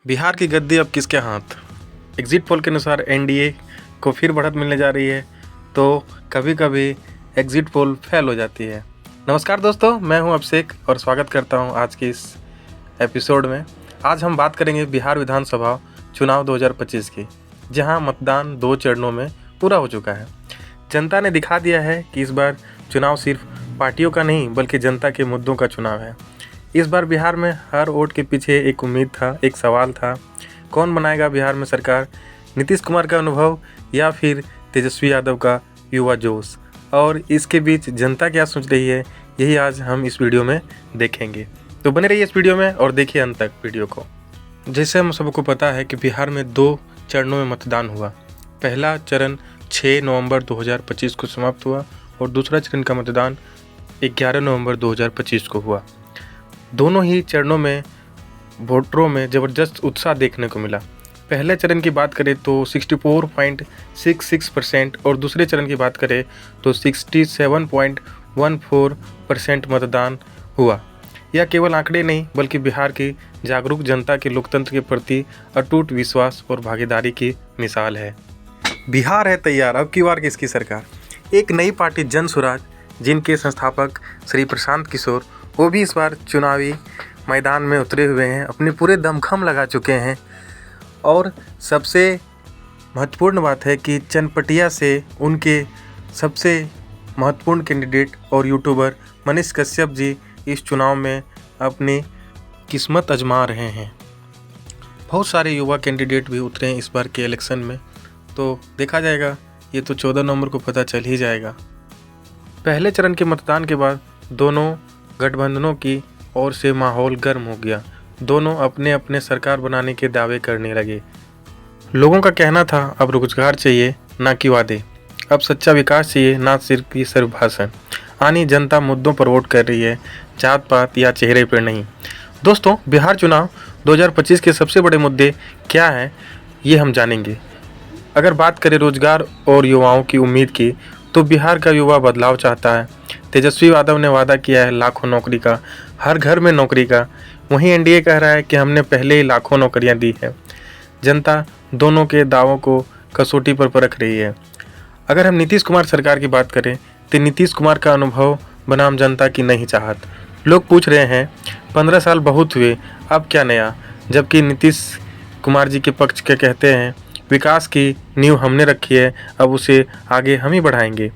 बिहार की गद्दी अब किसके हाथ? एग्जिट पोल के अनुसार एनडीए को फिर बढ़त मिलने जा रही है, तो कभी कभी एग्जिट पोल फेल हो जाती है। नमस्कार दोस्तों, मैं हूं अभिषेक और स्वागत करता हूं आज की इस एपिसोड में। आज हम बात करेंगे बिहार विधानसभा चुनाव 2025 की, जहां मतदान 2 चरणों में पूरा हो चुका है। जनता ने दिखा दिया है कि इस बार चुनाव सिर्फ पार्टियों का नहीं बल्कि जनता के मुद्दों का चुनाव है। इस बार बिहार में हर वोट के पीछे एक उम्मीद था, एक सवाल था, कौन बनाएगा बिहार में सरकार? नीतीश कुमार का अनुभव या फिर तेजस्वी यादव का युवा जोश? और इसके बीच जनता क्या सोच रही है, यही आज हम इस वीडियो में देखेंगे। तो बने रहिए इस वीडियो में और देखिए अंत तक वीडियो को। जैसे हम सबको पता है कि बिहार में 2 चरणों में मतदान हुआ। पहला चरण 6 नवंबर 2025 को समाप्त हुआ और दूसरा चरण का मतदान 11 नवंबर 2025 को हुआ। दोनों ही चरणों में वोटरों में ज़बरदस्त उत्साह देखने को मिला। पहले चरण की बात करें तो 64.66% और दूसरे चरण की बात करें तो 67.14% मतदान हुआ। यह केवल आंकड़े नहीं बल्कि बिहार की जागरूक जनता के लोकतंत्र के प्रति अटूट विश्वास और भागीदारी की मिसाल है। बिहार है तैयार, अब की बार किसकी सरकार? एक नई पार्टी जन स्वराज, जिनके संस्थापक श्री प्रशांत किशोर, वो भी इस बार चुनावी मैदान में उतरे हुए हैं, अपने पूरे दमखम लगा चुके हैं। और सबसे महत्वपूर्ण बात है कि चनपटिया से उनके सबसे महत्वपूर्ण कैंडिडेट और यूट्यूबर मनीष कश्यप जी इस चुनाव में अपनी किस्मत आजमा रहे हैं। बहुत सारे युवा कैंडिडेट भी उतरे हैं इस बार के इलेक्शन में, तो देखा जाएगा। ये तो 14 नवंबर को पता चल ही जाएगा। पहले चरण के मतदान के बाद दोनों गठबंधनों की ओर से माहौल गर्म हो गया। दोनों अपने अपने सरकार बनाने के दावे करने लगे। लोगों का कहना था अब रोजगार चाहिए ना कि वादे, अब सच्चा विकास चाहिए ना सिर्फ सिर्फ भाषण। आनी जनता मुद्दों पर वोट कर रही है, जात पात या चेहरे पर नहीं। दोस्तों, बिहार चुनाव 2025 के सबसे बड़े मुद्दे क्या हैं, ये हम जानेंगे। अगर बात करें रोजगार और युवाओं की उम्मीद की, तो बिहार का युवा बदलाव चाहता है। तेजस्वी यादव ने वादा किया है लाखों नौकरी का, हर घर में नौकरी का। वहीं एनडीए कह रहा है कि हमने पहले ही लाखों नौकरियां दी है। जनता दोनों के दावों को कसौटी पर परख रही है। अगर हम नीतीश कुमार सरकार की बात करें तो नीतीश कुमार का अनुभव बनाम जनता की नहीं चाहत। लोग पूछ रहे हैं 15 साल बहुत हुए, अब क्या नया? जबकि नीतीश कुमार जी के पक्ष के कहते हैं विकास की नींव हमने रखी है, अब उसे आगे हम ही बढ़ाएंगे।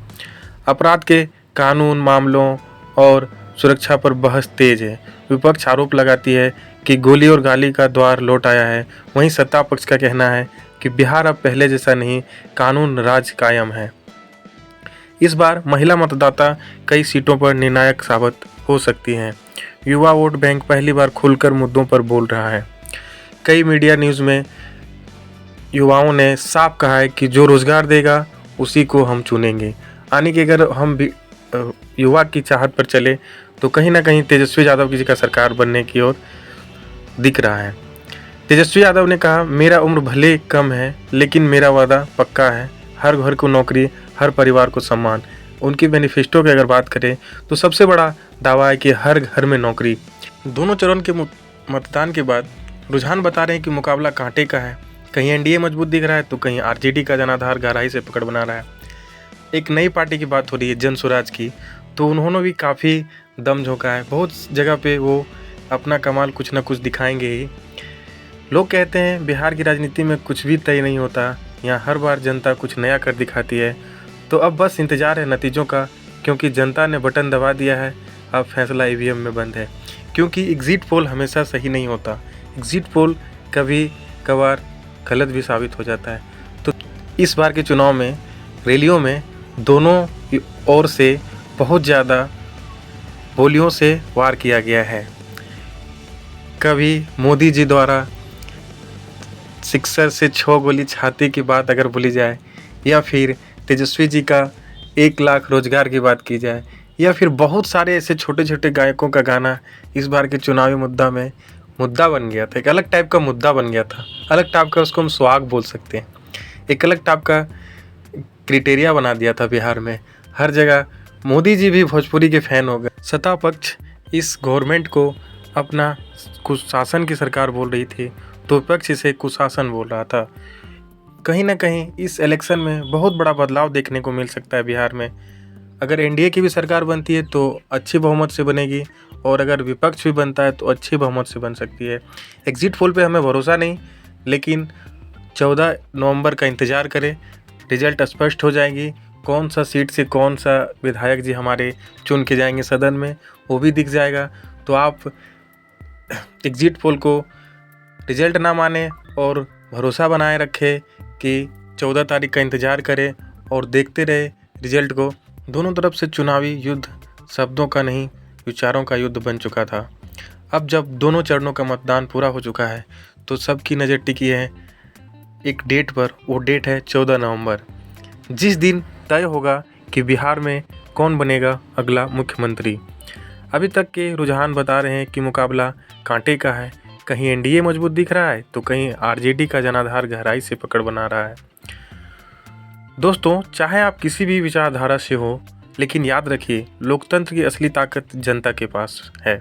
अपराध के कानून मामलों और सुरक्षा पर बहस तेज है। विपक्ष आरोप लगाती है कि गोली और गाली का द्वार लौट आया है। वहीं सत्ता पक्ष का कहना है कि बिहार अब पहले जैसा नहीं, कानून राज कायम है। इस बार महिला मतदाता कई सीटों पर निर्णायक साबित हो सकती हैं। युवा वोट बैंक पहली बार खुलकर मुद्दों पर बोल रहा है। कई मीडिया न्यूज़ में युवाओं ने साफ कहा है कि जो रोज़गार देगा उसी को हम चुनेंगे। यानी कि अगर हम भी युवा की चाहत पर चले तो कहीं ना कहीं तेजस्वी यादव जी का सरकार बनने की ओर दिख रहा है। तेजस्वी यादव ने कहा मेरा उम्र भले कम है लेकिन मेरा वादा पक्का है, हर घर को नौकरी, हर परिवार को सम्मान। उनकी मैनिफेस्टो की अगर बात करें तो सबसे बड़ा दावा है कि हर घर में नौकरी। दोनों चरण के मतदान के बाद रुझान बता रहे हैं कि मुकाबला कांटे का है। कहीं एनडीए मजबूत दिख रहा है तो कहीं आरजेडी का जनाधार गहराई से पकड़ बना रहा है। एक नई पार्टी की बात हो रही है जन स्वराज की, तो उन्होंने भी काफ़ी दम झोंका है। बहुत जगह पे वो अपना कमाल कुछ ना कुछ दिखाएंगे ही। लोग कहते हैं बिहार की राजनीति में कुछ भी तय नहीं होता, यहाँ हर बार जनता कुछ नया कर दिखाती है। तो अब बस इंतज़ार है नतीजों का, क्योंकि जनता ने बटन दबा दिया है। अब फैसला ईवीएम में बंद है, क्योंकि एग्जिट पोल हमेशा सही नहीं होता। एग्जिट पोल कभी कभार गलत भी साबित हो जाता है। तो इस बार के चुनाव में रैलियों में दोनों ओर से बहुत ज़्यादा गोलियों से वार किया गया है। कभी मोदी जी द्वारा सिक्सर से 6 गोली छाती की बात अगर बोली जाए, या फिर तेजस्वी जी का 1 लाख रोजगार की बात की जाए, या फिर बहुत सारे ऐसे छोटे छोटे गायकों का गाना इस बार के चुनावी मुद्दा में मुद्दा बन गया था। एक अलग टाइप का मुद्दा बन गया था, अलग टाइप का, उसको हम स्वाग बोल सकते हैं। एक अलग टाइप का क्राइटेरिया बना दिया था बिहार में। हर जगह मोदी जी भी भोजपुरी के फ़ैन हो गए। सत्ता पक्ष इस गवर्नमेंट को अपना कुछ शासन की सरकार बोल रही थी, तो विपक्ष इसे कुशासन बोल रहा था। कहीं ना कहीं इस इलेक्शन में बहुत बड़ा बदलाव देखने को मिल सकता है बिहार में। अगर एनडीए की भी सरकार बनती है तो अच्छी बहुमत से बनेगी, और अगर विपक्ष भी बनता है तो अच्छी बहुमत से बन सकती है। एग्जिट पोल पे हमें भरोसा नहीं, लेकिन 14 नवंबर का इंतज़ार करें, रिजल्ट स्पष्ट हो जाएगी। कौन सा सीट से कौन सा विधायक जी हमारे चुन के जाएंगे सदन में, वो भी दिख जाएगा। तो आप एग्जिट पोल को रिजल्ट ना माने और भरोसा बनाए रखें कि 14 तारीख का इंतज़ार करें और देखते रहे रिजल्ट को। दोनों तरफ से चुनावी युद्ध शब्दों का नहीं, विचारों का युद्ध बन चुका था। अब जब दोनों चरणों का मतदान पूरा हो चुका है तो सबकी नज़र टिकी है एक डेट पर। वो डेट है 14 नवंबर, जिस दिन तय होगा कि बिहार में कौन बनेगा अगला मुख्यमंत्री। अभी तक के रुझान बता रहे हैं कि मुकाबला कांटे का है। कहीं एनडीए मजबूत दिख रहा है तो कहीं आरजेडी का जनाधार गहराई से पकड़ बना रहा है। दोस्तों, चाहे आप किसी भी विचारधारा से हो, लेकिन याद रखिए लोकतंत्र की असली ताकत जनता के पास है।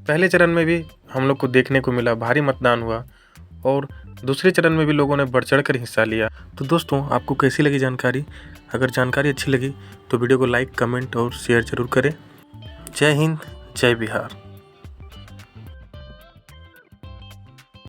पहले चरण में भी हम लोग को देखने को मिला, भारी मतदान हुआ, और दूसरे चरण में भी लोगों ने बढ़ चढ़ कर हिस्सा लिया। तो दोस्तों, आपको कैसी लगी जानकारी? अगर जानकारी अच्छी लगी तो वीडियो को लाइक, कमेंट और शेयर जरूर करें। जय हिंद, जय बिहार।